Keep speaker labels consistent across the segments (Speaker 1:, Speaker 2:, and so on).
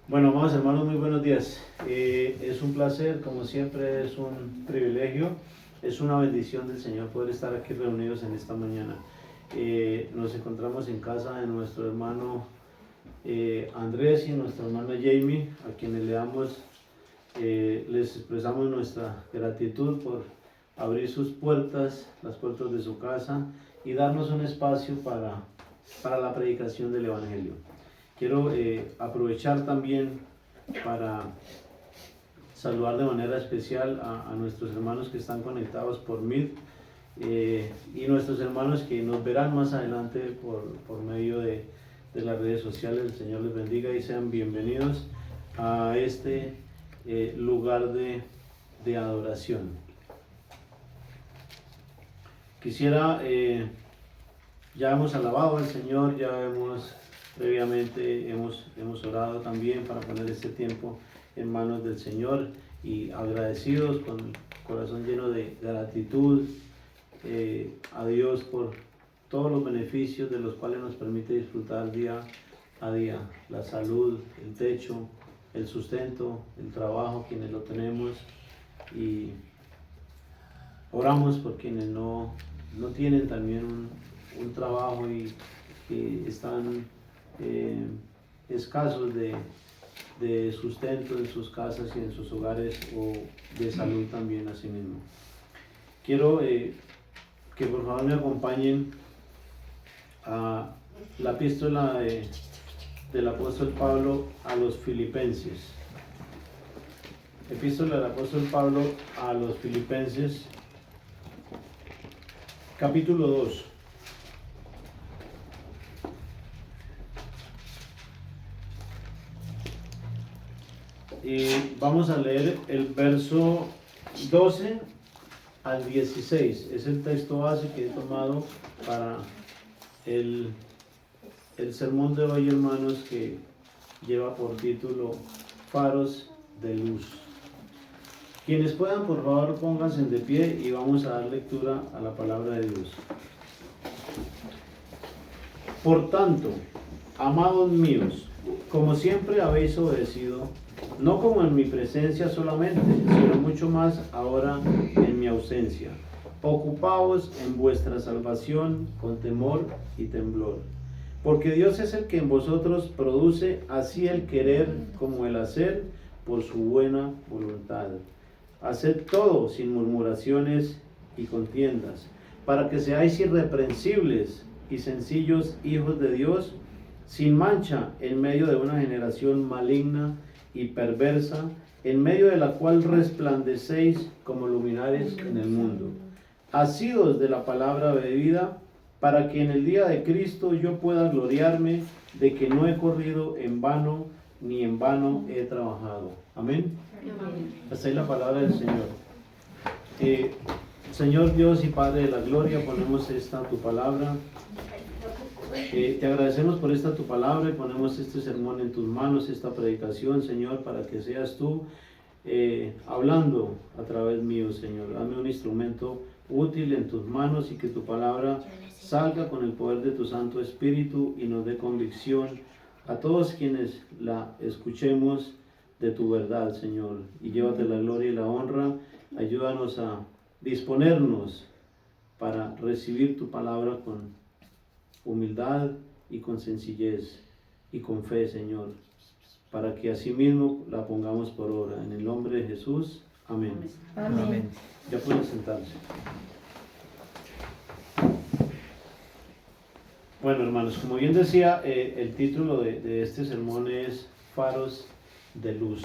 Speaker 1: Bueno, amados hermanos, muy buenos días. Es un placer, como siempre, es un privilegio, es una bendición del Señor poder estar aquí reunidos en esta mañana. Nos encontramos en casa de nuestro hermano Andrés y nuestra hermana Jamie, a quienes les expresamos nuestra gratitud por abrir sus puertas, las puertas de su casa y darnos un espacio para la predicación del Evangelio. Quiero aprovechar también para saludar de manera especial a nuestros hermanos que están conectados por Meet y nuestros hermanos que nos verán más adelante por medio de las redes sociales. El Señor les bendiga y sean bienvenidos a este lugar de adoración. Quisiera, ya hemos alabado al Señor, previamente hemos orado también para poner este tiempo en manos del Señor y agradecidos con el corazón lleno de gratitud a Dios por todos los beneficios de los cuales nos permite disfrutar día a día, la salud, el techo, el sustento, el trabajo, quienes lo tenemos, y oramos por quienes no tienen también un trabajo y que están escasos de sustento en sus casas y en sus hogares, o de salud también así mismo. Quiero que por favor me acompañen a la epístola del apóstol Pablo a los Filipenses. Epístola del apóstol Pablo a los Filipenses, capítulo 2. Y vamos a leer el verso 12 al 16. Es el texto base que he tomado para el sermón de hoy, hermanos, que lleva por título Faros de Luz. Quienes puedan, por favor, pónganse de pie y vamos a dar lectura a la palabra de Dios. Por tanto, amados míos, como siempre habéis obedecido, no como en mi presencia solamente, sino mucho más ahora en mi ausencia, ocupaos en vuestra salvación con temor y temblor, porque Dios es el que en vosotros produce así el querer como el hacer por su buena voluntad. Haced todo sin murmuraciones y contiendas, para que seáis irreprensibles y sencillos hijos de Dios, sin mancha en medio de una generación maligna y perversa, en medio de la cual resplandecéis como luminares en el mundo, asidos de la palabra de vida, para que en el día de Cristo yo pueda gloriarme de que no he corrido en vano, ni en vano he trabajado. Amén. Hasta ahí la palabra del Señor. Señor Dios y Padre de la gloria, ponemos esta tu palabra. Te agradecemos por esta tu palabra y ponemos este sermón en tus manos, esta predicación, Señor, para que seas tú hablando a través mío, Señor. Dame un instrumento útil en tus manos y que tu palabra salga con el poder de tu Santo Espíritu y nos dé convicción a todos quienes la escuchemos de tu verdad, Señor. Y llévate la gloria y la honra. Ayúdanos a disponernos para recibir tu palabra con humildad y con sencillez y con fe, Señor, para que asimismo la pongamos por obra. En el nombre de Jesús, amén.
Speaker 2: Amén.
Speaker 1: Ya pueden sentarse. Bueno, hermanos, como bien decía, el título de este sermón es Faros de Luz.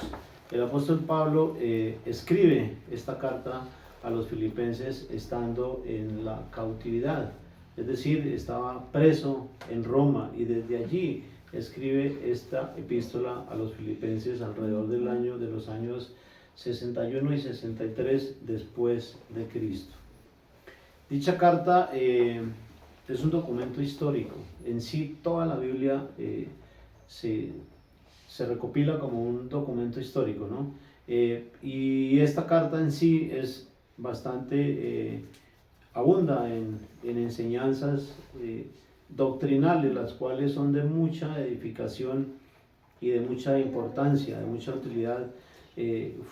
Speaker 1: El apóstol Pablo escribe esta carta a los filipenses estando en la cautividad, es decir, estaba preso en Roma, y desde allí escribe esta epístola a los filipenses alrededor de los años 61 y 63 después de Cristo. Dicha carta es un documento histórico. En sí, toda la Biblia se recopila como un documento histórico, ¿no? Y esta carta en sí es bastante abunda en enseñanzas doctrinales, las cuales son de mucha edificación y de mucha importancia, de mucha utilidad.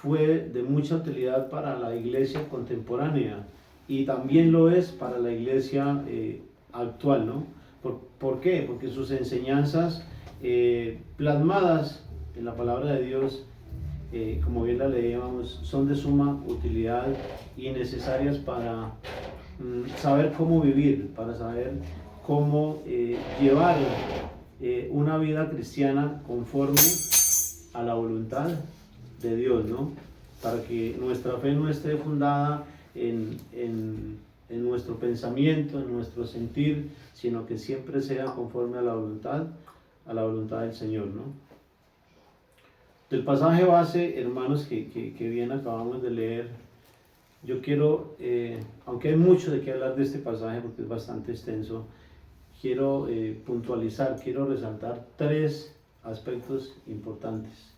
Speaker 1: Fue de mucha utilidad para la iglesia contemporánea y también lo es para la iglesia actual, ¿no? ¿Por qué? Porque sus enseñanzas plasmadas en la palabra de Dios, como bien la leíamos, son de suma utilidad y necesarias para saber cómo vivir, para saber cómo llevar una vida cristiana conforme a la voluntad de Dios, ¿no? Para que nuestra fe no esté fundada en nuestro pensamiento, en nuestro sentir, sino que siempre sea conforme a la voluntad del Señor, ¿no? Del pasaje base, hermanos, que bien acabamos de leer, yo quiero, aunque hay mucho de qué hablar de este pasaje porque es bastante extenso, quiero puntualizar, quiero resaltar 3 aspectos importantes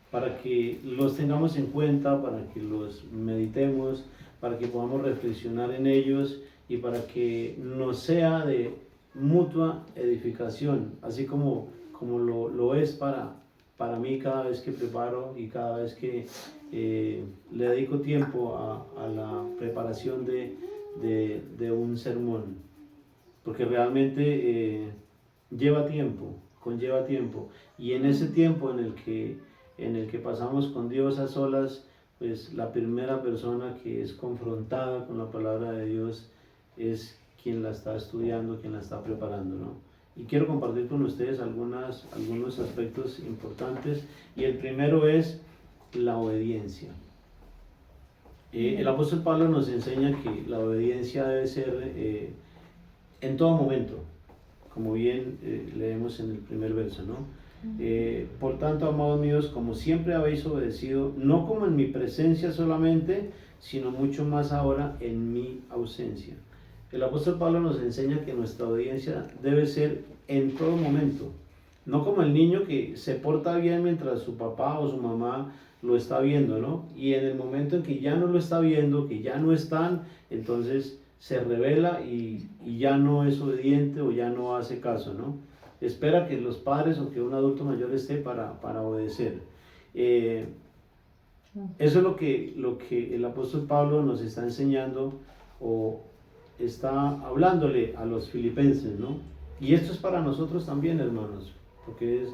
Speaker 1: para que los tengamos en cuenta, para que los meditemos, para que podamos reflexionar en ellos y para que nos sea de mutua edificación, así como lo es para mí cada vez que preparo y cada vez que le dedico tiempo a la preparación de un sermón, porque realmente conlleva tiempo, y en ese tiempo en el que pasamos con Dios a solas, pues la primera persona que es confrontada con la palabra de Dios es quien la está estudiando, quien la está preparando, ¿no? Y quiero compartir con ustedes algunos aspectos importantes, y el primero es la obediencia. El apóstol Pablo nos enseña que la obediencia debe ser en todo momento, como bien leemos en el primer verso, ¿no? Por tanto, amados míos, como siempre habéis obedecido, no como en mi presencia solamente, sino mucho más ahora en mi ausencia. El apóstol Pablo nos enseña que nuestra obediencia debe ser en todo momento, no como el niño que se porta bien mientras su papá o su mamá lo está viendo, ¿no? Y en el momento en que ya no lo está viendo, que ya no están, entonces se revela y ya no es obediente o ya no hace caso, ¿no? Espera que los padres o que un adulto mayor esté para obedecer. Eso es lo que el apóstol Pablo nos está enseñando o está hablándole a los filipenses, ¿no? Y esto es para nosotros también, hermanos, porque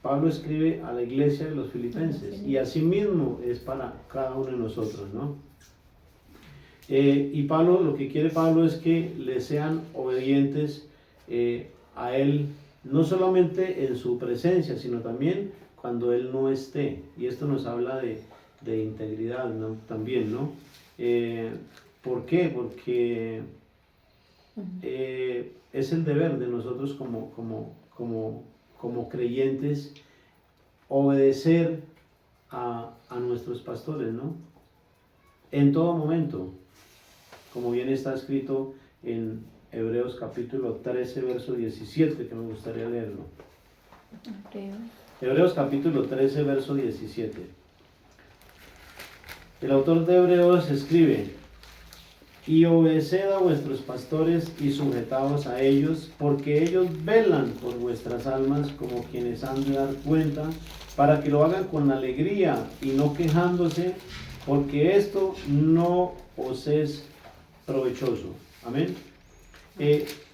Speaker 1: Pablo escribe a la iglesia de los filipenses y asimismo es para cada uno de nosotros, ¿no? Y lo que quiere Pablo es que le sean obedientes a él, no solamente en su presencia, sino también cuando él no esté. Y esto nos habla de integridad, ¿no? También, ¿no? ¿Por qué? Porque es el deber de nosotros como creyentes obedecer a nuestros pastores, ¿no? En todo momento, como bien está escrito en Hebreos capítulo 13, verso 17, que me gustaría leerlo. Hebreos capítulo 13, verso 17. El autor de Hebreos escribe: y obedeced a vuestros pastores y sujetaos a ellos, porque ellos velan por vuestras almas como quienes han de dar cuenta, para que lo hagan con alegría y no quejándose, porque esto no os es provechoso. Amén.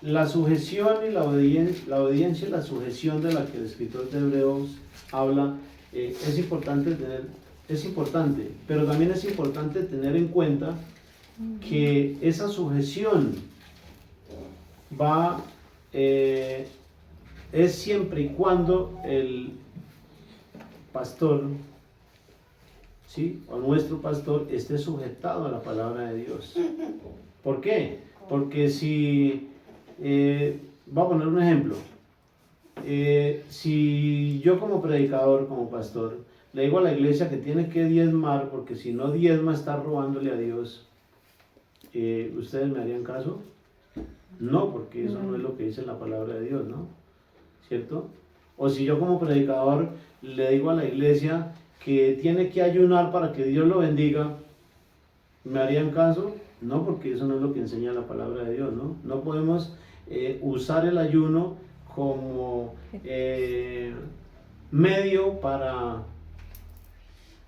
Speaker 1: La sujeción y la obediencia y la sujeción de la que el escritor de Hebreos habla es importante, pero también es importante tener en cuenta que esa sujeción es siempre y cuando el pastor, ¿sí?, o nuestro pastor esté sujetado a la palabra de Dios. ¿Por qué? Porque si, voy a poner un ejemplo, si yo como predicador, como pastor, le digo a la iglesia que tiene que diezmar, porque si no diezma está robándole a Dios, ¿ustedes me harían caso? No, porque eso no es lo que dice la palabra de Dios, ¿no? ¿Cierto? O si yo como predicador le digo a la iglesia que tiene que ayunar para que Dios lo bendiga, ¿me harían caso? No, porque eso no es lo que enseña la palabra de Dios, ¿no? No podemos usar el ayuno como medio para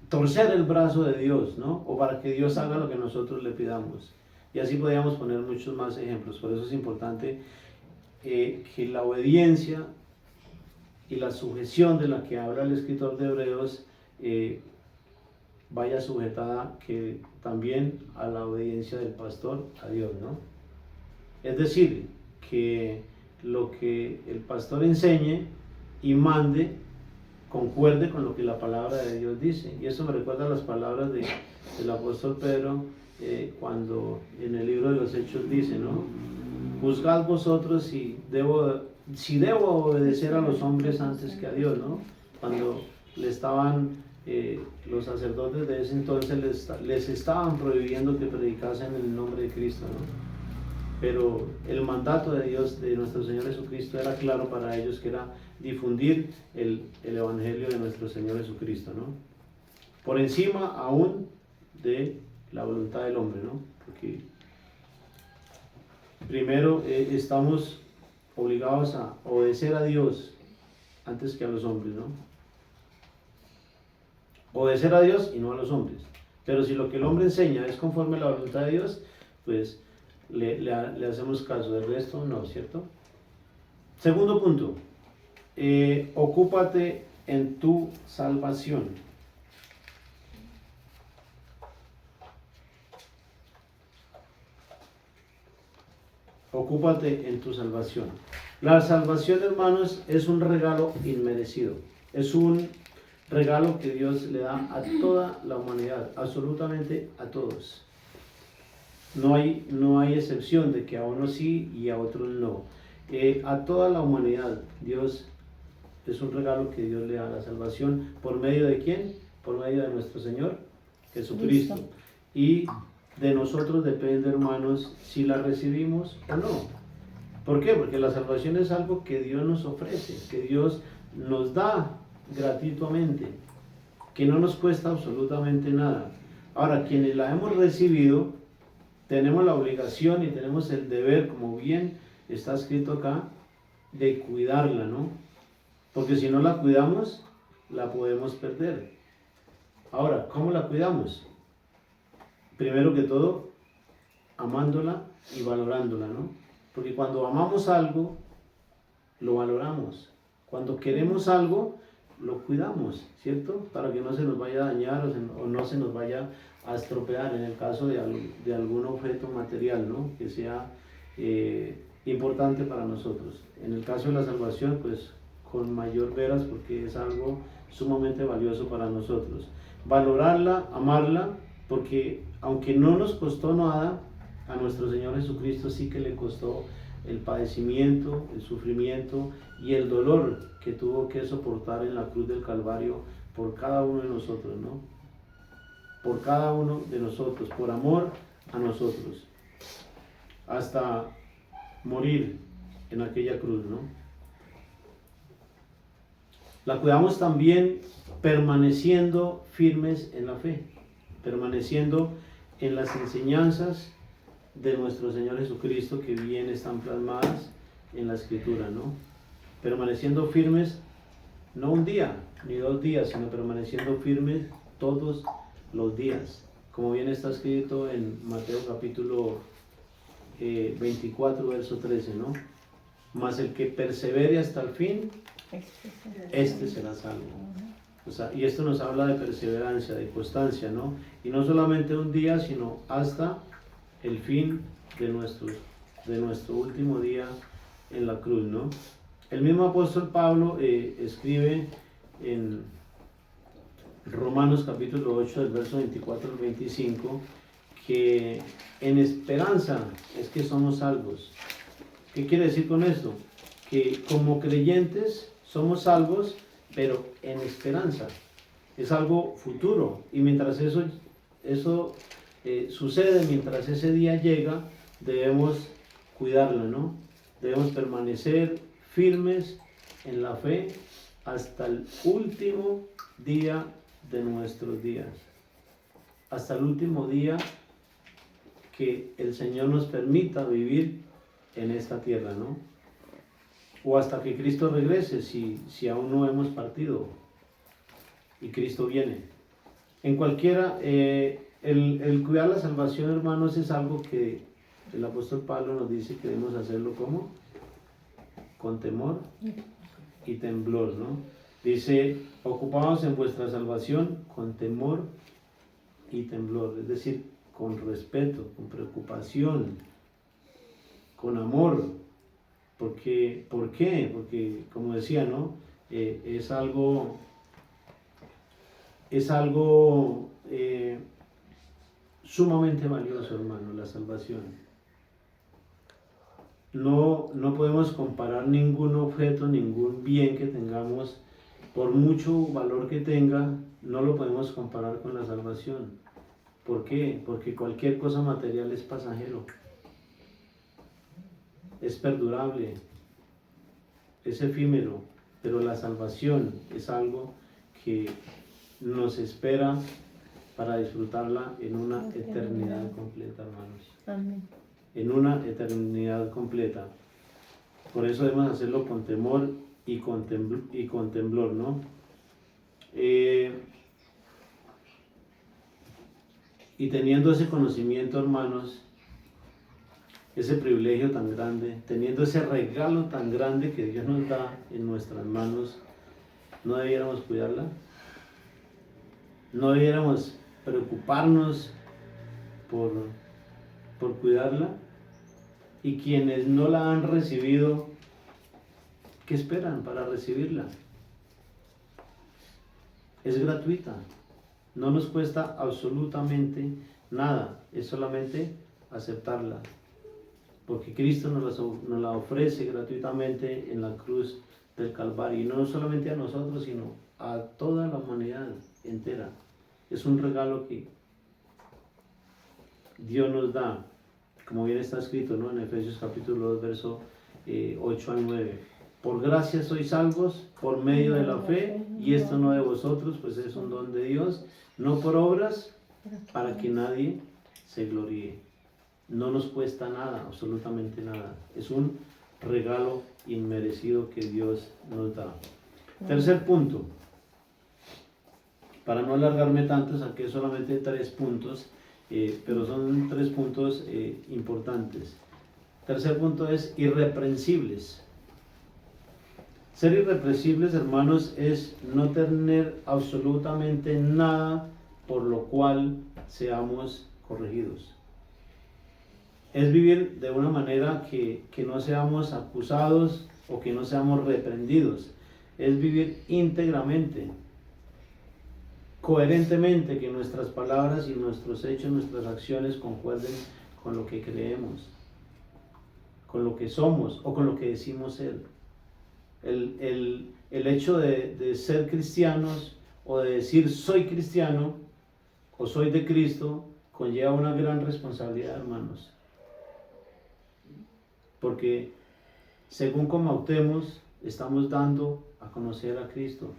Speaker 1: torcer el brazo de Dios, ¿no? O para que Dios haga lo que nosotros le pidamos. Y así podríamos poner muchos más ejemplos. Por eso es importante que la obediencia y la sujeción de la que habla el escritor de Hebreos vaya sujetada que también a la obediencia del pastor a Dios, ¿no? Es decir, que lo que el pastor enseñe y mande concuerde con lo que la palabra de Dios dice. Y eso me recuerda las palabras del apóstol Pedro cuando en el libro de los Hechos dice, ¿no? Juzgad vosotros si debo obedecer a los hombres antes que a Dios, ¿no? Cuando le estaban los sacerdotes de ese entonces les estaban prohibiendo que predicasen en el nombre de Cristo, ¿no? Pero el mandato de Dios, de nuestro Señor Jesucristo, era claro para ellos, que era difundir el evangelio de nuestro Señor Jesucristo, ¿no? Por encima aún de la voluntad del hombre, ¿no? Porque primero estamos obligados a obedecer a Dios antes que a los hombres, ¿no? Obedecer a Dios y no a los hombres. Pero si lo que el hombre enseña es conforme a la voluntad de Dios, pues le hacemos caso. Del resto no, ¿cierto? Segundo punto, ocúpate en tu salvación. Ocúpate en tu salvación. La salvación, hermanos, es un regalo inmerecido. Es un regalo que Dios le da a toda la humanidad, absolutamente a todos. No hay excepción de que a unos sí y a otros no. A toda la humanidad, Dios es un regalo que Dios le da, la salvación. ¿Por medio de quién? Por medio de nuestro Señor Jesucristo. Cristo. Y de nosotros depende, hermanos, si la recibimos o no. ¿Por qué? Porque la salvación es algo que Dios nos ofrece, que Dios nos da gratuitamente, que no nos cuesta absolutamente nada. Ahora, quienes la hemos recibido, tenemos la obligación y tenemos el deber, como bien está escrito acá, de cuidarla, ¿no? Porque si no la cuidamos, la podemos perder. Ahora, ¿cómo la cuidamos? Primero que todo, amándola y valorándola, ¿no? Porque cuando amamos algo, lo valoramos. Cuando queremos algo, lo cuidamos, ¿cierto? Para que no se nos vaya a dañar o no se nos vaya a estropear en el caso de algún objeto material, ¿no? Que sea importante para nosotros. En el caso de la salvación, pues con mayor veras, porque es algo sumamente valioso para nosotros. Valorarla, amarla, porque aunque no nos costó nada, a nuestro Señor Jesucristo sí que le costó el padecimiento, el sufrimiento y el dolor que tuvo que soportar en la cruz del Calvario por cada uno de nosotros, ¿no? Por cada uno de nosotros, por amor a nosotros, hasta morir en aquella cruz, ¿no? La cuidamos también permaneciendo firmes en la fe, permaneciendo en las enseñanzas de nuestro Señor Jesucristo que bien están plasmadas en la Escritura, ¿no? Permaneciendo firmes, no un día ni 2 días, sino permaneciendo firmes todos los días, como bien está escrito en Mateo capítulo 24, verso 13, ¿no? Mas el que persevere hasta el fin, este será salvo. O sea, y esto nos habla de perseverancia, de constancia, ¿no? Y no solamente un día, sino hasta el fin de nuestro último día en la cruz, ¿no? El mismo apóstol Pablo escribe en Romanos capítulo 8, del verso 24 al 25, que en esperanza es que somos salvos. ¿Qué quiere decir con esto? Que como creyentes somos salvos, pero en esperanza. Es algo futuro, y mientras eso sucede, mientras ese día llega, debemos cuidarlo, ¿no? Debemos permanecer firmes en la fe hasta el último día de nuestros días, hasta el último día que el Señor nos permita vivir en esta tierra, ¿no? o hasta que Cristo regrese, si aún no hemos partido y Cristo viene. En cualquiera, el cuidar la salvación, hermanos, es algo que el apóstol Pablo nos dice que debemos hacerlo como con temor y temblor, ¿no? Dice, ocupaos en vuestra salvación con temor y temblor, es decir, con respeto, con preocupación, con amor. ¿Por qué? Porque, como decía, ¿no? Es algo sumamente valioso, hermano, la salvación. No podemos comparar ningún objeto, ningún bien que tengamos, por mucho valor que tenga, no lo podemos comparar con la salvación. ¿Por qué? Porque cualquier cosa material es pasajero, es perdurable, es efímero, pero la salvación es algo que nos espera para disfrutarla en una eternidad completa, hermanos.
Speaker 2: Amén.
Speaker 1: En una eternidad completa. Por eso debemos hacerlo con temor y con temblor, ¿no? Y teniendo ese conocimiento, hermanos, ese privilegio tan grande, teniendo ese regalo tan grande que Dios nos da en nuestras manos, ¿no debiéramos cuidarla? ¿No debiéramos preocuparnos por cuidarla? Y quienes no la han recibido, ¿qué esperan para recibirla? Es gratuita, no nos cuesta absolutamente nada, es solamente aceptarla, porque Cristo nos la ofrece gratuitamente en la cruz del Calvario, y no solamente a nosotros, sino a toda la humanidad entera. Es un regalo que Dios nos da, como bien está escrito, ¿no? En Efesios capítulo 2, verso 8 al 9. Por gracia sois salvos por medio de la fe, y esto no de vosotros, pues es un don de Dios, no por obras, para que nadie se gloríe. No nos cuesta nada, absolutamente nada. Es un regalo inmerecido que Dios nos da. Tercer punto. Para no alargarme tanto, saqué solamente 3 puntos, pero son 3 puntos importantes. Tercer punto es irreprensibles. Ser irreprensibles, hermanos, es no tener absolutamente nada por lo cual seamos corregidos. Es vivir de una manera que no seamos acusados o que no seamos reprendidos. Es vivir íntegramente, coherentemente, que nuestras palabras y nuestros hechos, nuestras acciones concuerden con lo que creemos, con lo que somos o con lo que decimos ser. El hecho de ser cristianos o de decir soy cristiano o soy de Cristo conlleva una gran responsabilidad, hermanos, porque según como actuemos estamos dando a conocer a Cristo.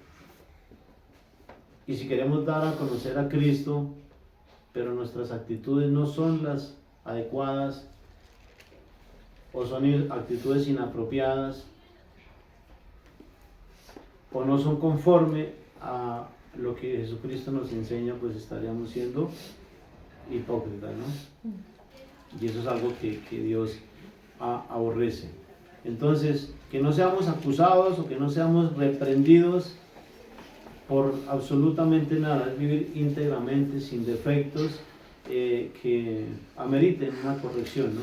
Speaker 1: Y si queremos dar a conocer a Cristo, pero nuestras actitudes no son las adecuadas o son actitudes inapropiadas o no son conforme a lo que Jesucristo nos enseña, pues estaríamos siendo hipócritas, ¿no? Y eso es algo que Dios aborrece. Entonces, que no seamos acusados o que no seamos reprendidos por absolutamente nada, es vivir íntegramente, sin defectos que ameriten una corrección, ¿no?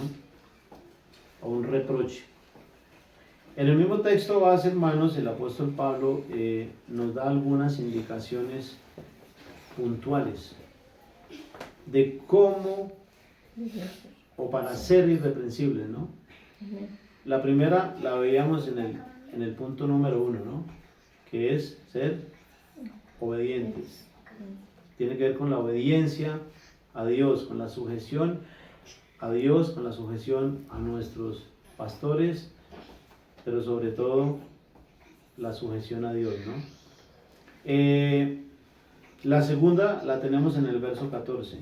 Speaker 1: O un reproche. En el mismo texto base, hermanos, el apóstol Pablo nos da algunas indicaciones puntuales de cómo o para ser irreprensibles, ¿no? La primera la veíamos en el punto número 1, ¿no? Que es ser obedientes. Tiene que ver con la obediencia a Dios, con la sujeción a Dios, con la sujeción a nuestros pastores, pero sobre todo la sujeción a Dios, ¿no? La segunda la tenemos en el verso 14,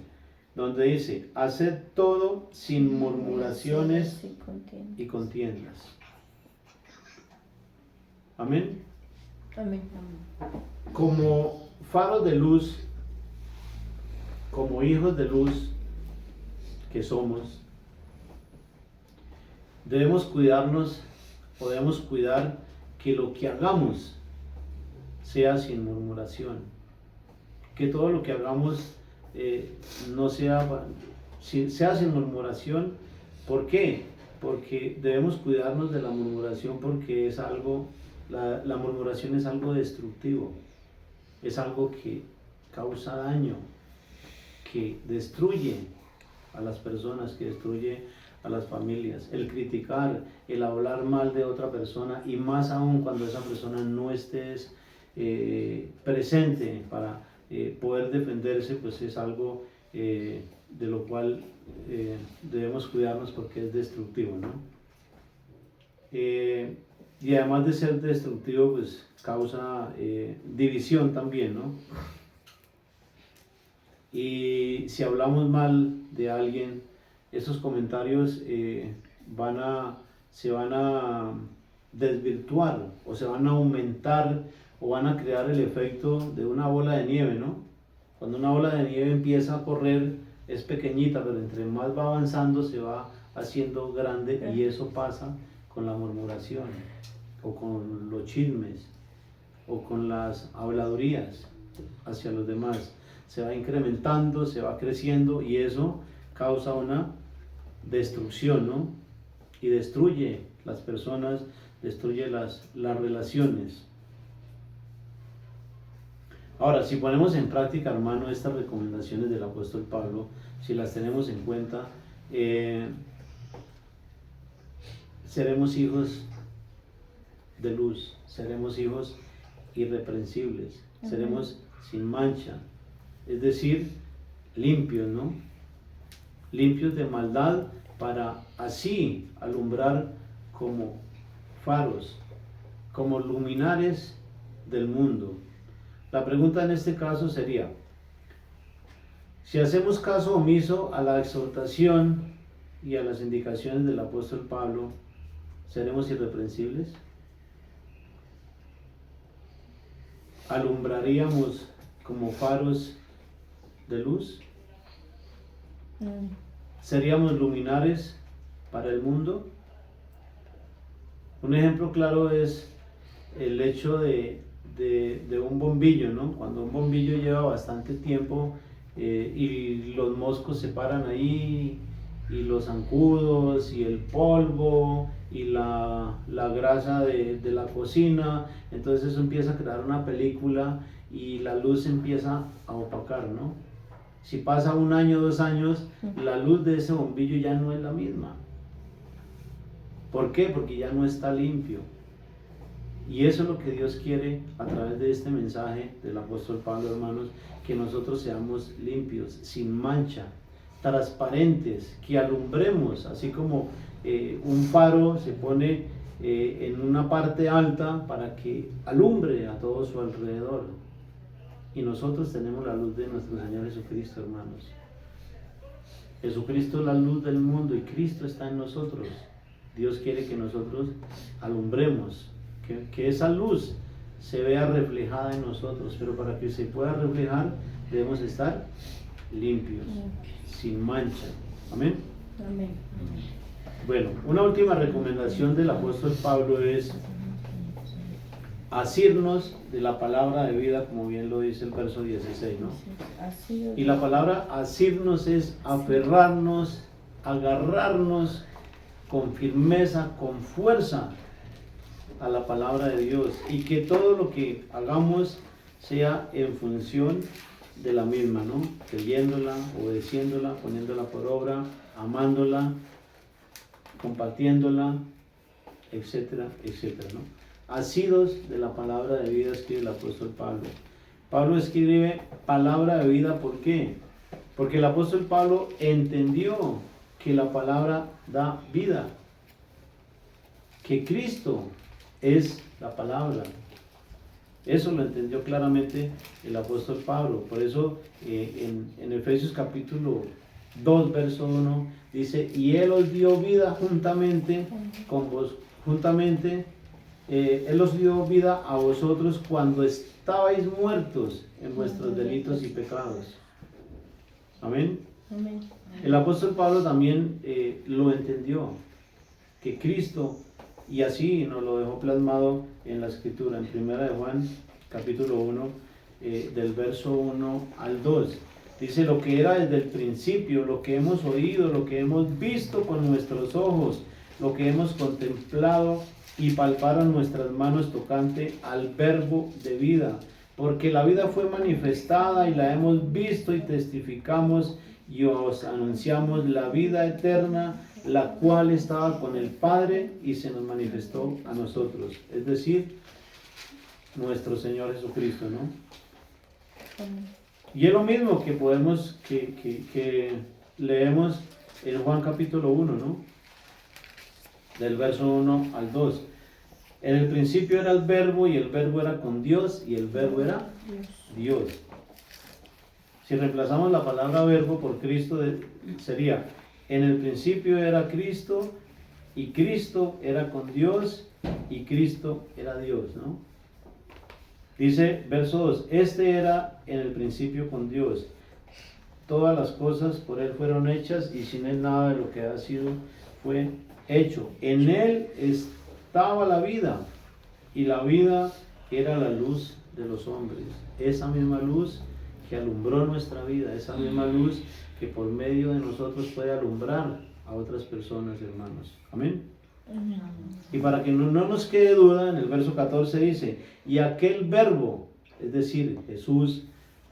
Speaker 1: donde dice, haced todo sin murmuraciones y contiendas. Amén.
Speaker 2: Amén.
Speaker 1: Como faros de luz, como hijos de luz que somos, debemos cuidarnos, podemos cuidar que lo que hagamos sea sin murmuración, que todo lo que hagamos no sea, sea sin murmuración. ¿Por qué? Porque debemos cuidarnos de la murmuración, porque es algo, la murmuración es algo destructivo, es algo que causa daño, que destruye a las personas, que destruye a las familias. El criticar, el hablar mal de otra persona, y más aún cuando esa persona no estés presente para poder defenderse, pues es algo de lo cual debemos cuidarnos, porque es destructivo, ¿no? Y además de ser destructivo, pues causa división también, ¿no? Y si hablamos mal de alguien, esos comentarios se van a desvirtuar, o se van a aumentar, o van a crear el efecto de una bola de nieve, ¿no? Cuando una bola de nieve empieza a correr, es pequeñita, pero entre más va avanzando se va haciendo grande, y eso pasa con la murmuración, o con los chismes, o con las habladurías hacia los demás. Se va incrementando, se va creciendo, y eso causa una destrucción, ¿no? Y destruye las personas, destruye las relaciones. Ahora, si ponemos en práctica, hermano, estas recomendaciones del apóstol Pablo, si las tenemos en cuenta, seremos hijos de luz, seremos hijos irreprensibles, seremos sin mancha, es decir, limpios, ¿no? Limpios de maldad, para así alumbrar como faros, como luminares del mundo. La pregunta en este caso sería: si hacemos caso omiso a la exhortación y a las indicaciones del apóstol Pablo, ¿seremos irreprensibles? ¿Alumbraríamos como faros de luz? ¿Seríamos luminares para el mundo? Un ejemplo claro es el hecho de un bombillo, ¿no? Cuando un bombillo lleva bastante tiempo y los moscos se paran ahí, y los zancudos, y el polvo, y la grasa de la cocina, entonces eso empieza a crear una película, y la luz empieza a opacar, ¿no? Si pasa 1 año, 2 años, la luz de ese bombillo ya no es la misma. ¿Por qué? Porque ya no está limpio. Y eso es lo que Dios quiere a través de este mensaje del apóstol Pablo, hermanos, que nosotros seamos limpios, sin mancha, transparentes, que alumbremos, así como un faro se pone en una parte alta para que alumbre a todo su alrededor. Y nosotros tenemos la luz de nuestro Señor Jesucristo, hermanos. Jesucristo es la luz del mundo, y Cristo está en nosotros. Dios quiere que nosotros alumbremos, que esa luz se vea reflejada en nosotros, pero para que se pueda reflejar debemos estar limpios, sin mancha. Amén.
Speaker 2: Amén.
Speaker 1: Bueno, una última recomendación del apóstol Pablo es asirnos de la palabra de vida, como bien lo dice el verso 16, ¿no? Y la palabra asirnos es aferrarnos, agarrarnos con firmeza, con fuerza a la palabra de Dios, y que todo lo que hagamos sea en función de la misma, ¿no? Creyéndola, obedeciéndola, poniéndola por obra, amándola, compartiéndola, etcétera, etcétera, ¿no? Asidos de la palabra de vida, escribe el apóstol Pablo. Pablo escribe palabra de vida, ¿por qué? Porque el apóstol Pablo entendió que la palabra da vida, que Cristo es la palabra. Eso lo entendió claramente el apóstol Pablo. Por eso en Efesios capítulo 2, verso 1, dice: y Él os dio vida juntamente con vos, juntamente Él os dio vida a vosotros cuando estabais muertos en vuestros delitos y pecados. Amén.
Speaker 2: Amén.
Speaker 1: El apóstol Pablo también lo entendió, que Cristo, y así nos lo dejó plasmado en la escritura, en 1 de Juan, capítulo 1, del verso 1 al 2. Dice: lo que era desde el principio, lo que hemos oído, lo que hemos visto con nuestros ojos, lo que hemos contemplado y palparon nuestras manos tocante al verbo de vida. Porque la vida fue manifestada y la hemos visto y testificamos y os anunciamos la vida eterna, la cual estaba con el Padre y se nos manifestó a nosotros. Es decir, nuestro Señor Jesucristo, ¿no? Y es lo mismo que podemos, que leemos en Juan capítulo 1, ¿no? Del verso 1 al 2. En el principio era el verbo y el verbo era con Dios y el verbo era Dios. Si reemplazamos la palabra verbo por Cristo, sería: en el principio era Cristo y Cristo era con Dios y Cristo era Dios, ¿no? Dice verso 2: este era en el principio con Dios. Todas las cosas por Él fueron hechas y sin Él nada de lo que ha sido fue hecho. En Él estaba la vida y la vida era la luz de los hombres. Esa misma luz que alumbró nuestra vida, esa misma luz que por medio de nosotros puede alumbrar a otras personas, hermanos. Amén. Y para que no nos quede duda, en el verso 14 dice: y aquel verbo, es decir, Jesús,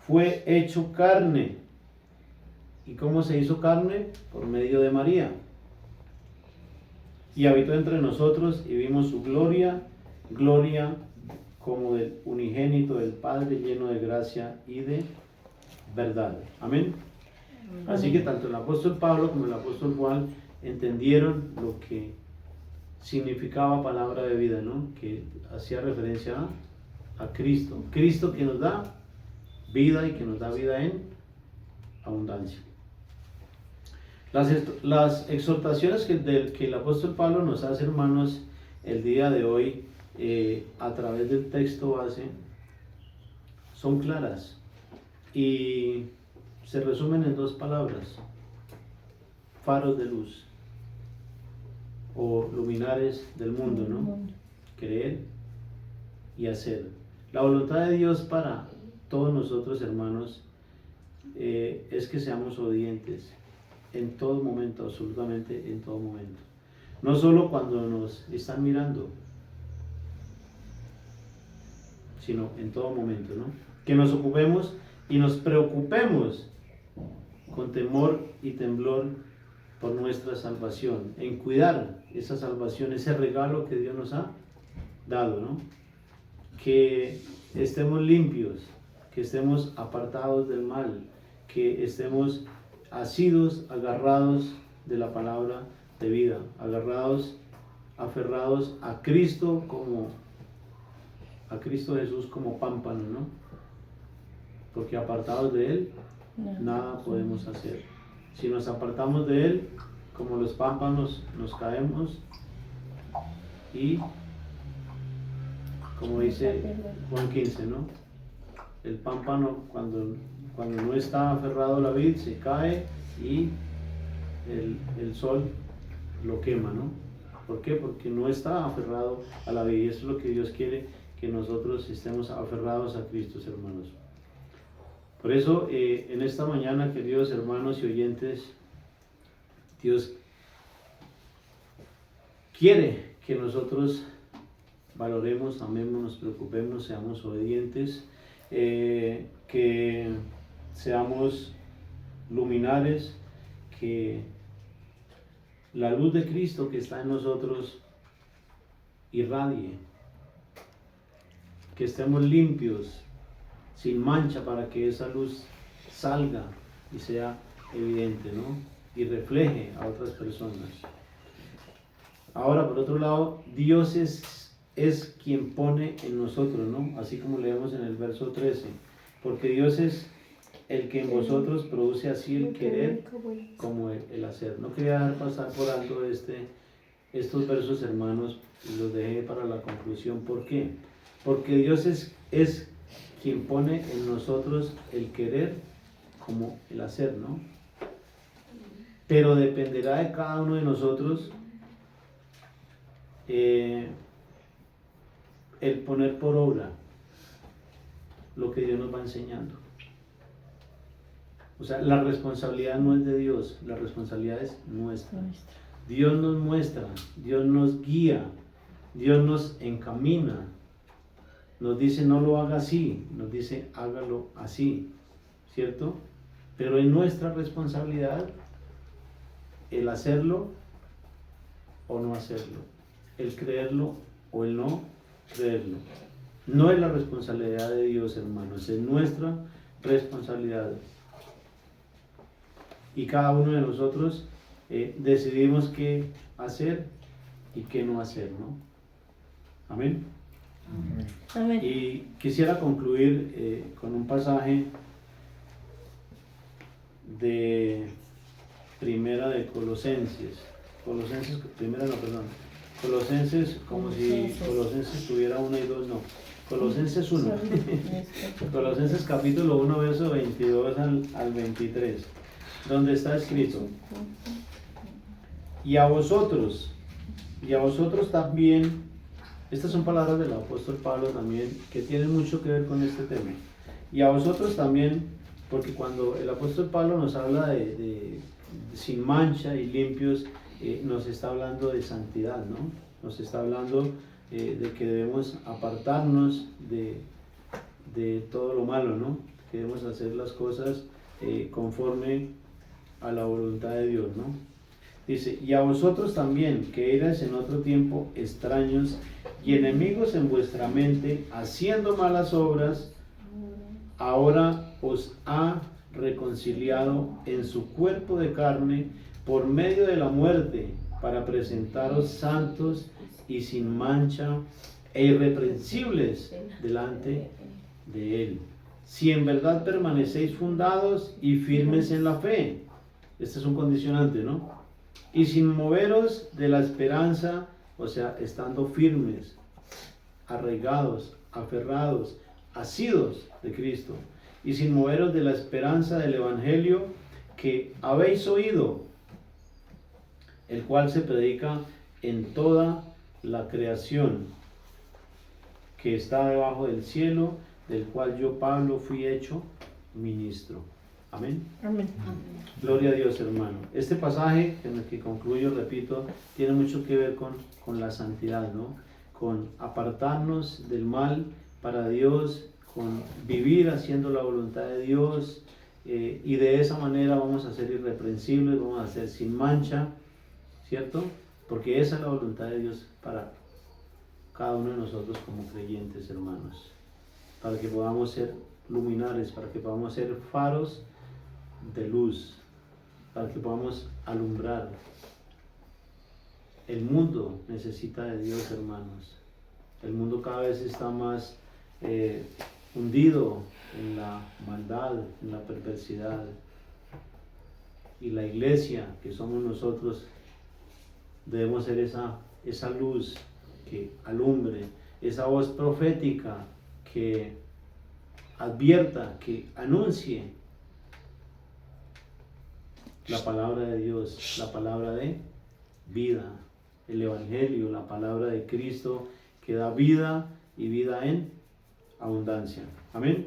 Speaker 1: fue hecho carne. ¿Y cómo se hizo carne? Por medio de María. Y habitó entre nosotros y vimos su gloria, gloria como del unigénito del Padre, lleno de gracia y de verdad. Amén. Así que tanto el apóstol Pablo como el apóstol Juan entendieron lo que significaba palabra de vida, ¿no? Que hacía referencia a Cristo. Cristo que nos da vida y que nos da vida en abundancia. Las exhortaciones que el apóstol Pablo nos hace, hermanos, el día de hoy, a través del texto base, son claras y se resumen en dos palabras: faros de luz o luminares del mundo, ¿no? Creer y hacer. La voluntad de Dios para todos nosotros, hermanos, es que seamos obedientes en todo momento, absolutamente en todo momento. No solo cuando nos están mirando, sino en todo momento, ¿no? Que nos ocupemos y nos preocupemos con temor y temblor por nuestra salvación, en cuidar esa salvación, ese regalo que Dios nos ha dado, ¿no? Que estemos limpios, que estemos apartados del mal, que estemos asidos, agarrados de la palabra de vida, agarrados, aferrados a Cristo a Cristo Jesús como pámpano, ¿no? Porque apartados de Él, nada podemos hacer. Si nos apartamos de Él, como los pámpanos, nos caemos y, como dice Juan 15, ¿no? El pámpano cuando no está aferrado a la vid se cae y el sol lo quema, ¿no? ¿Por qué? Porque no está aferrado a la vid, y eso es lo que Dios quiere, que nosotros estemos aferrados a Cristo, hermanos. Por eso, en esta mañana, queridos hermanos y oyentes, Dios quiere que nosotros valoremos, amemos, nos preocupemos, seamos obedientes, que seamos luminares, que la luz de Cristo que está en nosotros irradie, que estemos limpios, sin mancha, para que esa luz salga y sea evidente, ¿no? Y refleje a otras personas. Ahora, por otro lado, Dios es quien pone en nosotros, ¿no? Así como leemos en el verso 13, porque Dios es el que en vosotros produce así el querer como el hacer. No quería dejar pasar por alto estos versos, hermanos, los dejé para la conclusión. ¿Por qué? Porque Dios es quien pone en nosotros el querer como el hacer, ¿no? Pero dependerá de cada uno de nosotros el poner por obra lo que Dios nos va enseñando. O sea, la responsabilidad no es de Dios, la responsabilidad es nuestra. Dios nos muestra, Dios nos guía, Dios nos encamina, nos dice no lo haga así, nos dice hágalo así, ¿cierto? Pero es nuestra responsabilidad el hacerlo o no hacerlo, el creerlo o el no creerlo. No es la responsabilidad de Dios, hermanos, es nuestra responsabilidad. Y cada uno de nosotros decidimos qué hacer y qué no hacer, ¿no? Amén.
Speaker 2: Amén.
Speaker 1: Y quisiera concluir con un pasaje de Primera de Colosenses, como si Colosenses tuviera 1 y 2, no, Colosenses 1, Colosenses capítulo 1, verso 22 al 23, donde está escrito: y a vosotros también, estas son palabras del apóstol Pablo también, que tienen mucho que ver con este tema, y a vosotros también, porque cuando el apóstol Pablo nos habla de sin mancha y limpios, nos está hablando de santidad, ¿no? Nos está hablando de que debemos apartarnos de todo lo malo, ¿no? Que debemos hacer las cosas conforme a la voluntad de Dios, ¿no? Dice: y a vosotros también, que erais en otro tiempo extraños y enemigos en vuestra mente, haciendo malas obras, ahora os ha reconciliado en su cuerpo de carne por medio de la muerte, para presentaros santos y sin mancha e irreprensibles delante de Él. Si en verdad permanecéis fundados y firmes en la fe. Este es un condicionante, ¿no? Y sin moveros de la esperanza, o sea, estando firmes, arraigados, aferrados, asidos de Cristo, y sin moveros de la esperanza del Evangelio que habéis oído, el cual se predica en toda la creación que está debajo del cielo, del cual yo, Pablo, fui hecho ministro. Amén.
Speaker 2: Amén.
Speaker 1: Gloria a Dios, hermano. Este pasaje, en el que concluyo, repito, tiene mucho que ver con la santidad, ¿no? Con apartarnos del mal para Dios, con vivir haciendo la voluntad de Dios, y de esa manera vamos a ser irreprensibles, vamos a ser sin mancha, ¿cierto? Porque esa es la voluntad de Dios para cada uno de nosotros como creyentes, hermanos, para que podamos ser luminares, para que podamos ser faros de luz, para que podamos alumbrar. El mundo necesita de Dios, hermanos. El mundo cada vez está más hundido en la maldad, en la perversidad. Y la iglesia, que somos nosotros, debemos ser esa luz que alumbre, esa voz profética que advierta, que anuncie la palabra de Dios, la palabra de vida, el Evangelio, la palabra de Cristo que da vida y vida en abundancia. Amén.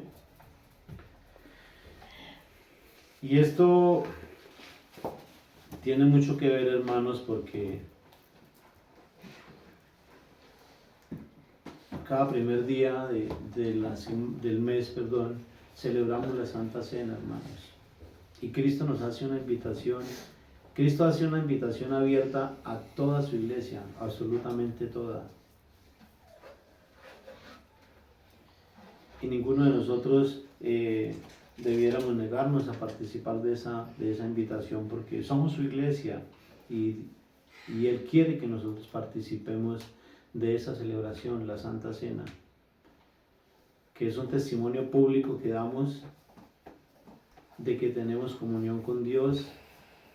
Speaker 1: Y esto tiene mucho que ver, hermanos, porque cada primer día del mes, celebramos la Santa Cena, hermanos. Y Cristo nos hace una invitación. Cristo hace una invitación abierta a toda su iglesia, absolutamente toda. Y ninguno de nosotros debiéramos negarnos a participar de esa invitación, porque somos su iglesia y Él quiere que nosotros participemos de esa celebración, la Santa Cena, que es un testimonio público que damos de que tenemos comunión con Dios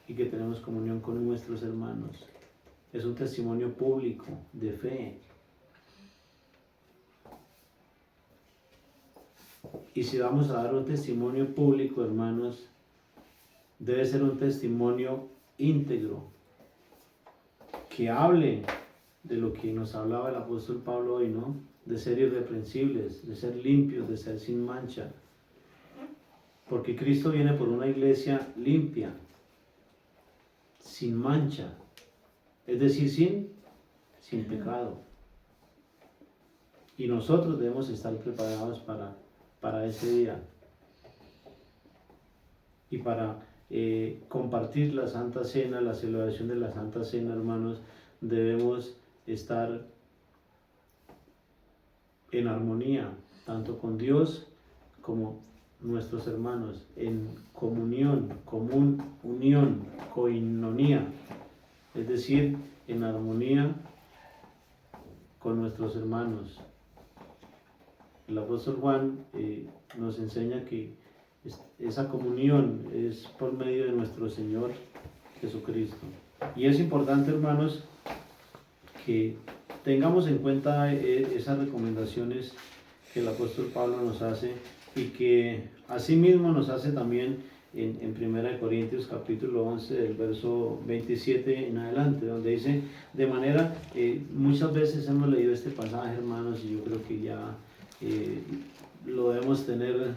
Speaker 1: y que tenemos comunión con nuestros hermanos. es un testimonio público de fe. Y si vamos a dar un testimonio público, hermanos, debe ser un testimonio íntegro, que hable de lo que nos hablaba el apóstol Pablo hoy, ¿no? De ser irreprensibles, de ser limpios, de ser sin mancha. Porque Cristo viene por una iglesia limpia, sin mancha, es decir, sin pecado. Y nosotros debemos estar preparados para ese día y para compartir la Santa Cena, la celebración de la Santa Cena, hermanos. Debemos estar en armonía, tanto con Dios como nuestros hermanos, en comunión, unión, koinonía, es decir, en armonía con nuestros hermanos. El apóstol Juan nos enseña que esa comunión es por medio de nuestro Señor Jesucristo. Y es importante, hermanos, que tengamos en cuenta esas recomendaciones que el apóstol Pablo nos hace y que asimismo nos hace también en 1 Corintios capítulo 11 del verso 27 en adelante, donde dice, de manera, muchas veces hemos leído este pasaje, hermanos, y yo creo que ya lo debemos tener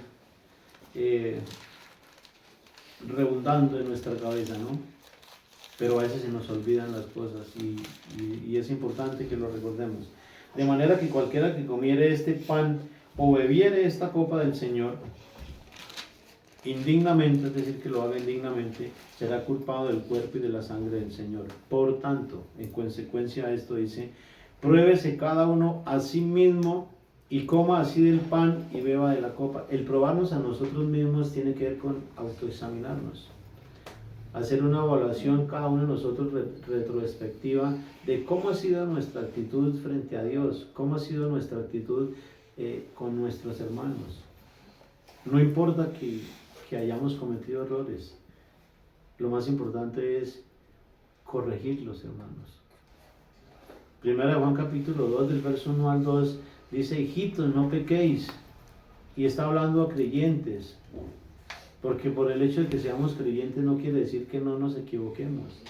Speaker 1: redundando en nuestra cabeza, ¿no? Pero a veces se nos olvidan las cosas y es importante que lo recordemos. De manera que cualquiera que comiere este pan o bebiere esta copa del Señor indignamente, es decir, que lo haga indignamente, será culpado del cuerpo y de la sangre del Señor. Por tanto, en consecuencia a esto dice, pruébese cada uno a sí mismo y coma así del pan y beba de la copa. El probarnos a nosotros mismos tiene que ver con autoexaminarnos, hacer una evaluación cada uno de nosotros retrospectiva de cómo ha sido nuestra actitud frente a Dios, cómo ha sido nuestra actitud con nuestros hermanos. No importa que hayamos cometido errores, lo más importante es corregirlos, hermanos. Primera de Juan capítulo 2 del verso 1 al 2 dice, hijitos, no pequéis, y está hablando a creyentes, porque por el hecho de que seamos creyentes no quiere decir que no nos equivoquemos,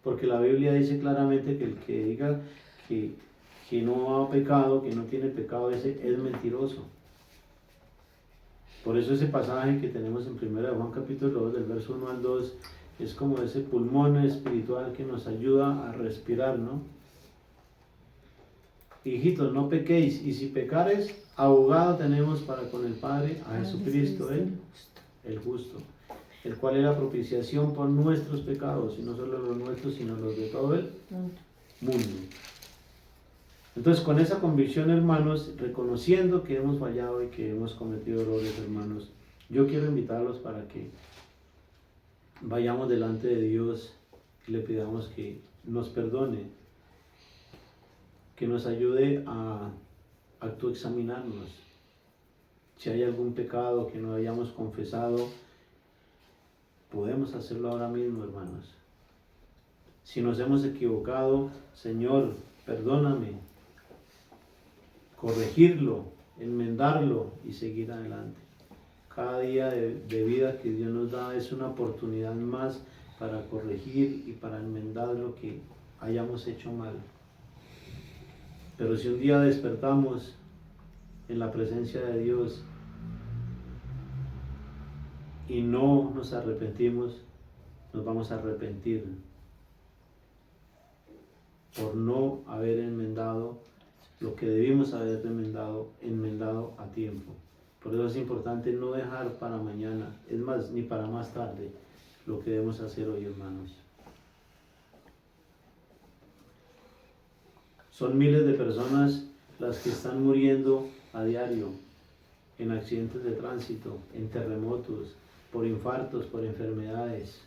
Speaker 1: porque la Biblia dice claramente que el que diga que no ha pecado, que no tiene pecado, ese es mentiroso. Por eso ese pasaje que tenemos en 1 de Juan capítulo 2 del verso 1 al 2 es como ese pulmón espiritual que nos ayuda a respirar, ¿no? Hijitos, no pequéis, y si pecares, abogado tenemos para con el Padre a Jesucristo, el justo, el cual es la propiciación por nuestros pecados, y no solo los nuestros, sino los de todo el mundo. Entonces, con esa convicción, hermanos, reconociendo que hemos fallado y que hemos cometido errores, hermanos, yo quiero invitarlos para que vayamos delante de Dios y le pidamos que nos perdone, que nos ayude a autoexaminarnos. Si hay algún pecado que no hayamos confesado, podemos hacerlo ahora mismo, hermanos. Si nos hemos equivocado, Señor, perdóname, corregirlo, enmendarlo y seguir adelante. Cada día de vida que Dios nos da es una oportunidad más para corregir y para enmendar lo que hayamos hecho mal. Pero si un día despertamos en la presencia de Dios y no nos arrepentimos, nos vamos a arrepentir por no haber enmendado lo que debimos haber enmendado a tiempo. Por eso es importante no dejar para mañana, es más, ni para más tarde, lo que debemos hacer hoy, hermanos. Son miles de personas las que están muriendo a diario en accidentes de tránsito, en terremotos, por infartos, por enfermedades.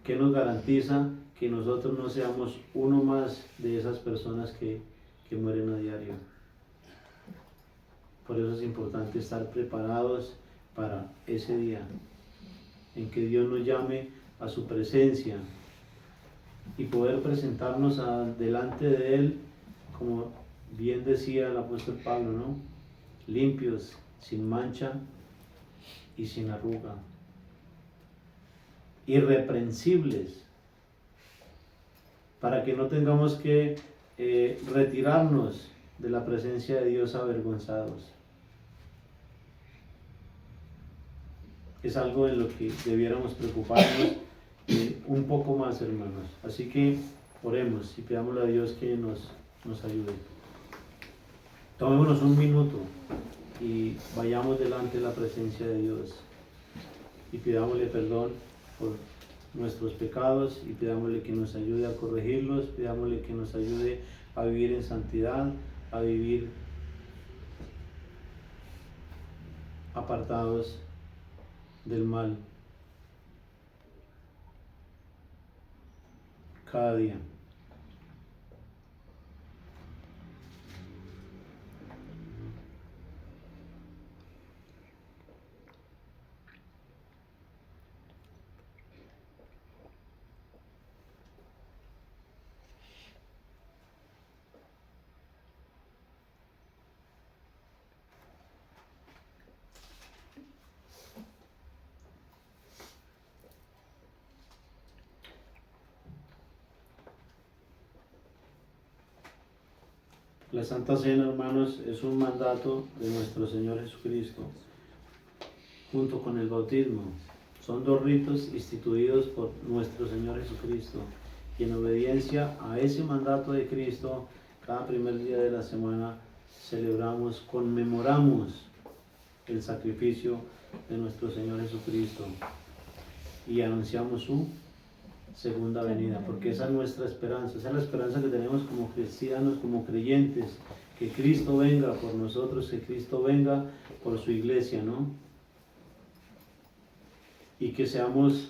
Speaker 1: ¿Qué nos garantiza que nosotros no seamos uno más de esas personas que mueren a diario? Por eso es importante estar preparados para ese día en que Dios nos llame a su presencia y poder presentarnos delante de Él, como bien decía el apóstol Pablo, ¿no? Limpios, sin mancha y sin arruga, irreprensibles, para que no tengamos que retirarnos de la presencia de Dios avergonzados. Es algo en lo que debiéramos preocuparnos un poco más, hermanos. Así que oremos y pidámosle a Dios que nos ayude. Tomémonos un minuto y vayamos delante de la presencia de Dios y pidámosle perdón por nuestros pecados y pidámosle que nos ayude a corregirlos, pidámosle que nos ayude a vivir en santidad, a vivir apartados del mal cada día. La Santa Cena, hermanos, es un mandato de nuestro Señor Jesucristo, junto con el bautismo. Son dos ritos instituidos por nuestro Señor Jesucristo. Y en obediencia a ese mandato de Cristo, cada primer día de la semana celebramos, conmemoramos el sacrificio de nuestro Señor Jesucristo y anunciamos su segunda venida, porque esa es nuestra esperanza, esa es la esperanza que tenemos como cristianos, como creyentes, que Cristo venga por nosotros, que Cristo venga por su iglesia, ¿no? Y que seamos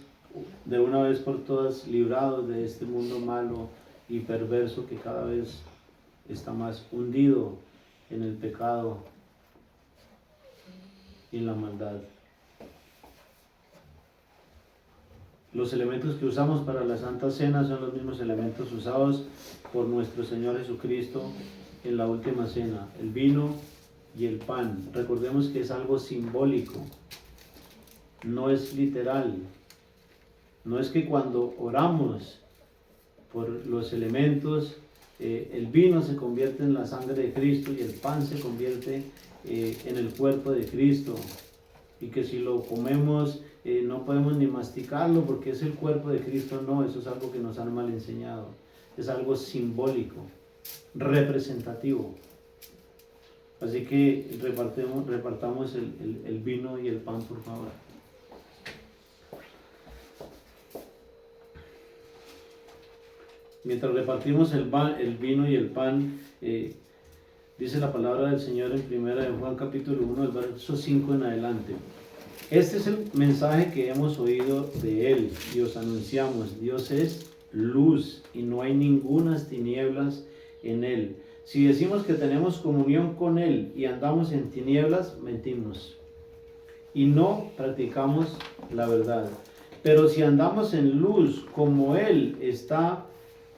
Speaker 1: de una vez por todas librados de este mundo malo y perverso que cada vez está más hundido en el pecado y en la maldad. Los elementos que usamos para la Santa Cena son los mismos elementos usados por nuestro Señor Jesucristo en la última cena, el vino y el pan. Recordemos que es algo simbólico, no es literal. No es que cuando oramos por los elementos, el vino se convierte en la sangre de Cristo y el pan se convierte en el cuerpo de Cristo. Y que si lo comemos no podemos ni masticarlo porque es el cuerpo de Cristo. No, eso es algo que nos han mal enseñado. Es algo simbólico, representativo. Así que repartamos el vino y el pan, por favor. Mientras repartimos el vino y el pan, dice la palabra del Señor en 1 Juan capítulo 1, el verso 5 en adelante. Este es el mensaje que hemos oído de Él y os anunciamos. Dios es luz y no hay ningunas tinieblas en Él. Si decimos que tenemos comunión con Él y andamos en tinieblas, mentimos y no practicamos la verdad. Pero si andamos en luz como Él está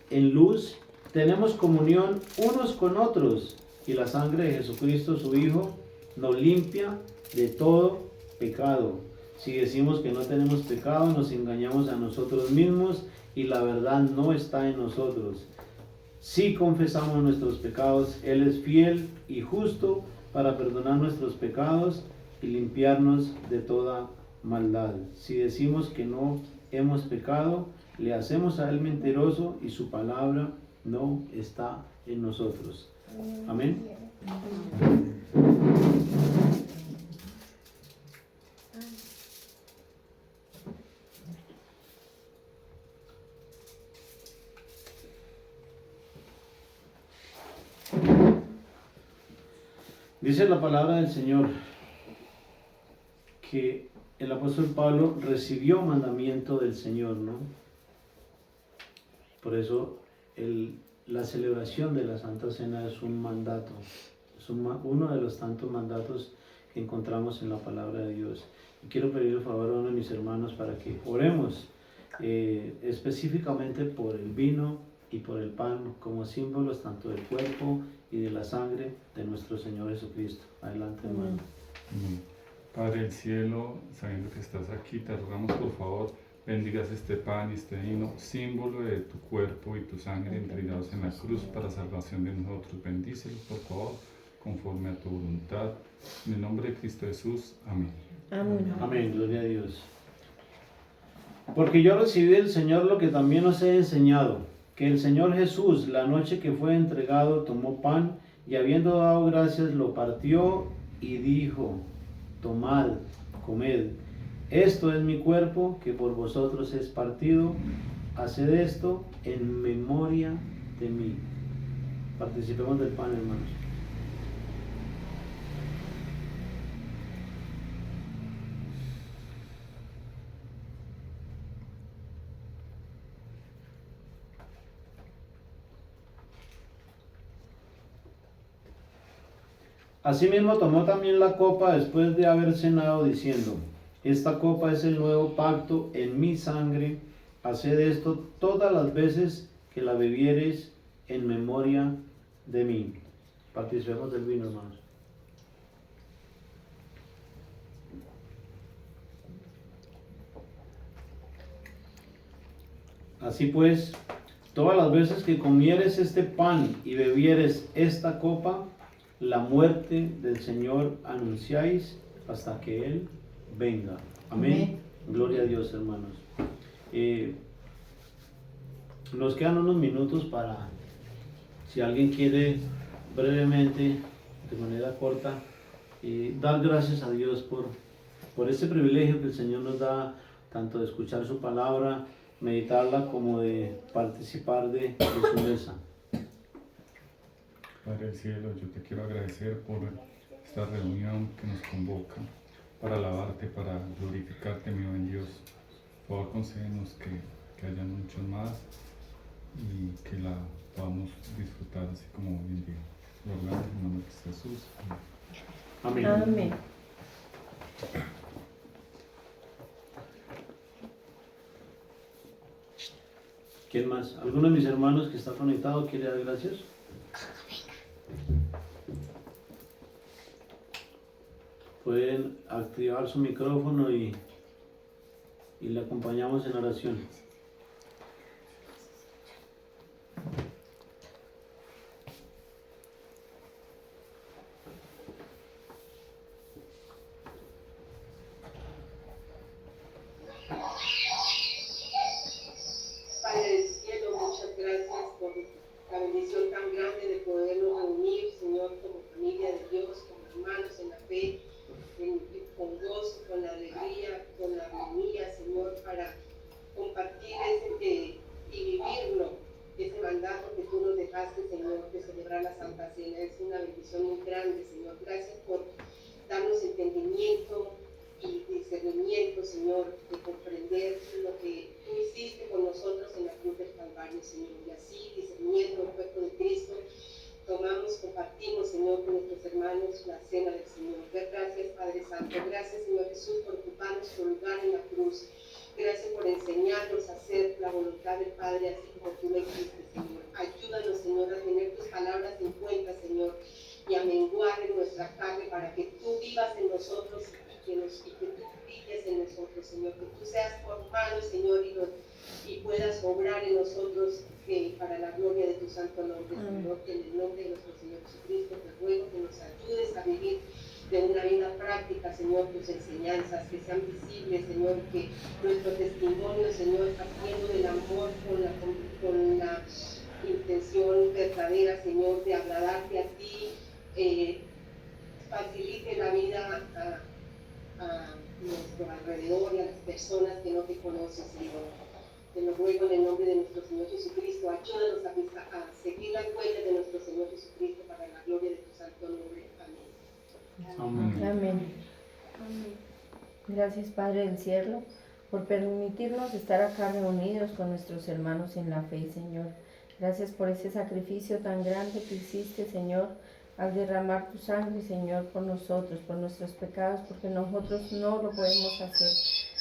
Speaker 1: en luz, tenemos comunión unos con otros y la sangre de Jesucristo, su Hijo, nos limpia de todo pecado. Si decimos que no tenemos pecado, nos engañamos a nosotros mismos y la verdad no está en nosotros. Si confesamos nuestros pecados, Él es fiel y justo para perdonar nuestros pecados y limpiarnos de toda maldad. Si decimos que no hemos pecado, le hacemos a Él mentiroso y su palabra no está en nosotros. Amén. Dice la palabra del Señor que el apóstol Pablo recibió mandamiento del Señor, ¿no? Por eso la celebración de la Santa Cena es un mandato, es uno de los tantos mandatos que encontramos en la palabra de Dios. Y quiero pedir el favor a uno de mis hermanos para que oremos específicamente por el vino y por el pan como símbolos tanto del cuerpo y de la sangre de nuestro Señor Jesucristo. Adelante, hermano.
Speaker 3: Padre del cielo, sabiendo que estás aquí, te rogamos por favor, bendigas este pan y este vino, símbolo de tu cuerpo y tu sangre entregados en la cruz para salvación de nosotros. Bendícelos por favor, conforme a tu voluntad. En el nombre de Cristo Jesús. Amén.
Speaker 2: Amén.
Speaker 1: Amén, gloria a Dios. Porque yo recibí del Señor lo que también os he enseñado, que el Señor Jesús, la noche que fue entregado, tomó pan y habiendo dado gracias, lo partió y dijo: tomad, comed, esto es mi cuerpo que por vosotros es partido, haced esto en memoria de mí. Participemos del pan, hermanos. Asimismo tomó también la copa después de haber cenado, diciendo: esta copa es el nuevo pacto en mi sangre, haced esto todas las veces que la bebiereis en memoria de mí. Participemos del vino, hermanos. Así pues, todas las veces que comieres este pan y bebieres esta copa, la muerte del Señor anunciáis hasta que Él venga. Amén.
Speaker 2: Amén.
Speaker 1: Gloria a Dios, hermanos. Nos quedan unos minutos para, si alguien quiere brevemente, de manera corta, dar gracias a Dios por este privilegio que el Señor nos da, tanto de escuchar su palabra, meditarla, como de participar de su mesa.
Speaker 3: Padre del cielo, yo te quiero agradecer por esta reunión que nos convoca para alabarte, para glorificarte, mi buen Dios. Por favor, concédenos que haya muchos más y que la podamos disfrutar así como hoy en día. Lo rogamos en el nombre de Jesús.
Speaker 1: Amén.
Speaker 2: Amén.
Speaker 1: ¿Quién más? ¿Alguno de mis hermanos que está conectado quiere dar gracias? Pueden activar su micrófono y le acompañamos en oración.
Speaker 4: Padre del cielo, muchas gracias por la bendición tan grande de podernos reunir, Señor, como familia de Dios, como hermanos en la fe, con gozo, con la alegría, con la armonía, Señor, para compartir y vivirlo, ese mandato que tú nos dejaste, Señor, de celebrar la Santa Cena. Es una bendición muy grande, Señor. Gracias por darnos entendimiento y discernimiento, Señor, de comprender lo que tú hiciste con nosotros en la cruz del Calvario, Señor. Y así, discerniendo el cuerpo de Cristo, compartimos, Señor, con nuestros hermanos la cena del Señor. Gracias, Padre Santo. Gracias, Señor Jesús, por ocuparnos tu lugar en la cruz. Gracias por enseñarnos a hacer la voluntad del Padre así como tú lo hiciste, Señor. Ayúdanos, Señor, a tener tus palabras en cuenta, Señor, y a menguar en nuestra carne para que tú vivas en nosotros y que tú brilles en nosotros, Señor. Que tú seas formado, Señor, y puedas obrar en nosotros para la gloria de tu santo nombre, Señor. En el nombre de nuestro Señor Jesucristo te ruego que nos ayudes a vivir de una vida práctica, Señor, tus enseñanzas, que sean visibles, Señor, que nuestro testimonio, Señor, haciendo del amor con la intención verdadera, Señor, de agradarte a ti, facilite la vida a nuestro alrededor y a las personas que no te conocen, Señor. Te lo ruego en el nombre de nuestro Señor Jesucristo. Ayúdanos a seguir las huellas de nuestro Señor Jesucristo para la gloria de tu santo nombre. Amén.
Speaker 2: Amén. Gracias, Padre del cielo, por permitirnos estar acá reunidos con nuestros hermanos en la fe, Señor. Gracias por ese sacrificio tan grande que hiciste, Señor, al derramar tu sangre, Señor, por nosotros, por nuestros pecados, porque nosotros no lo podemos hacer.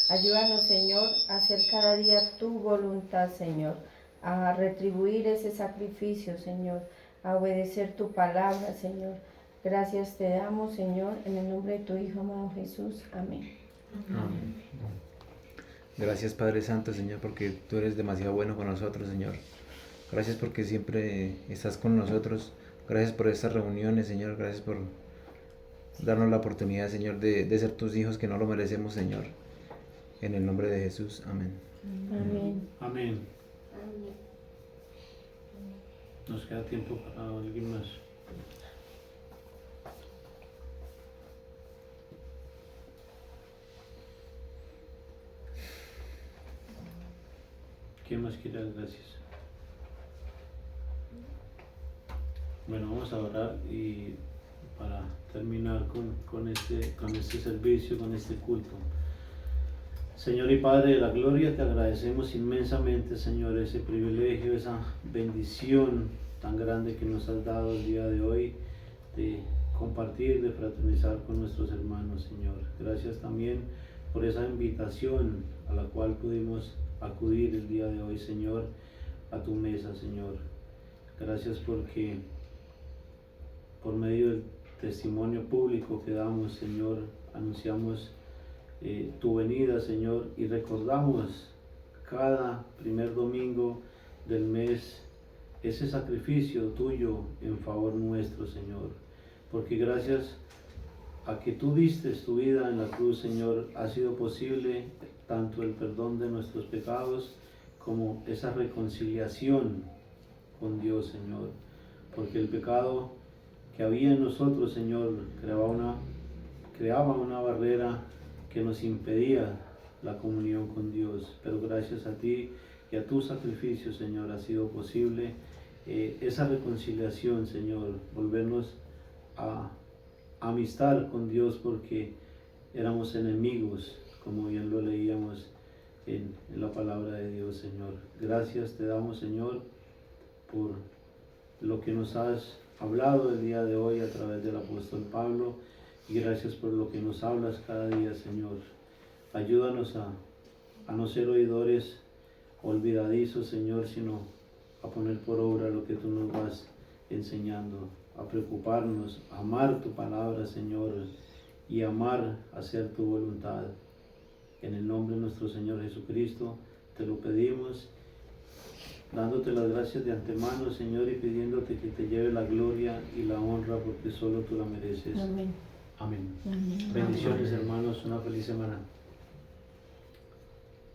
Speaker 2: Ayúdanos, Señor, a hacer cada día tu voluntad, Señor, a retribuir ese sacrificio, Señor, a obedecer tu palabra, Señor. Gracias te damos, Señor, en el nombre de tu Hijo amado Jesús. Amén.
Speaker 1: Amén.
Speaker 5: Gracias, Padre Santo, Señor, porque tú eres demasiado bueno con nosotros, Señor. Gracias porque siempre estás con nosotros. Gracias por estas reuniones, Señor. Gracias por darnos la oportunidad, Señor, de ser tus hijos que no lo merecemos, Señor. En el nombre de Jesús. Amén.
Speaker 2: Amén.
Speaker 1: Amén. Nos queda tiempo para alguien más. ¿Quién más quiere dar gracias? Bueno, vamos a orar y para terminar con este servicio, con este culto. Señor y Padre de la gloria, te agradecemos inmensamente, Señor, ese privilegio, esa bendición tan grande que nos has dado el día de hoy de compartir, de fraternizar con nuestros hermanos, Señor. Gracias también por esa invitación a la cual pudimos acudir el día de hoy, Señor, a tu mesa, Señor. Gracias porque por medio del testimonio público que damos, Señor, anunciamos tu venida, Señor, y recordamos cada primer domingo del mes ese sacrificio tuyo en favor nuestro, Señor, porque gracias a que tú diste tu vida en la cruz, Señor, ha sido posible tanto el perdón de nuestros pecados como esa reconciliación con Dios, Señor, porque el pecado que había en nosotros, Señor, creaba una barrera que nos impedía la comunión con Dios, pero gracias a ti y a tu sacrificio, Señor, ha sido posible esa reconciliación, Señor, volvernos a amistad con Dios porque éramos enemigos, como bien lo leíamos en la palabra de Dios, Señor. Gracias te damos, Señor, por lo que nos has hablado el día de hoy a través del apóstol Pablo, y gracias por lo que nos hablas cada día, Señor. Ayúdanos a no ser oidores olvidadizos, Señor, sino a poner por obra lo que tú nos vas enseñando, a preocuparnos, a amar tu palabra, Señor, y amar hacer tu voluntad. En el nombre de nuestro Señor Jesucristo te lo pedimos, dándote las gracias de antemano, Señor, y pidiéndote que te lleve la gloria y la honra porque solo tú la mereces.
Speaker 2: Amén.
Speaker 1: Amén.
Speaker 2: Amén.
Speaker 1: Bendiciones, hermanos, una feliz semana.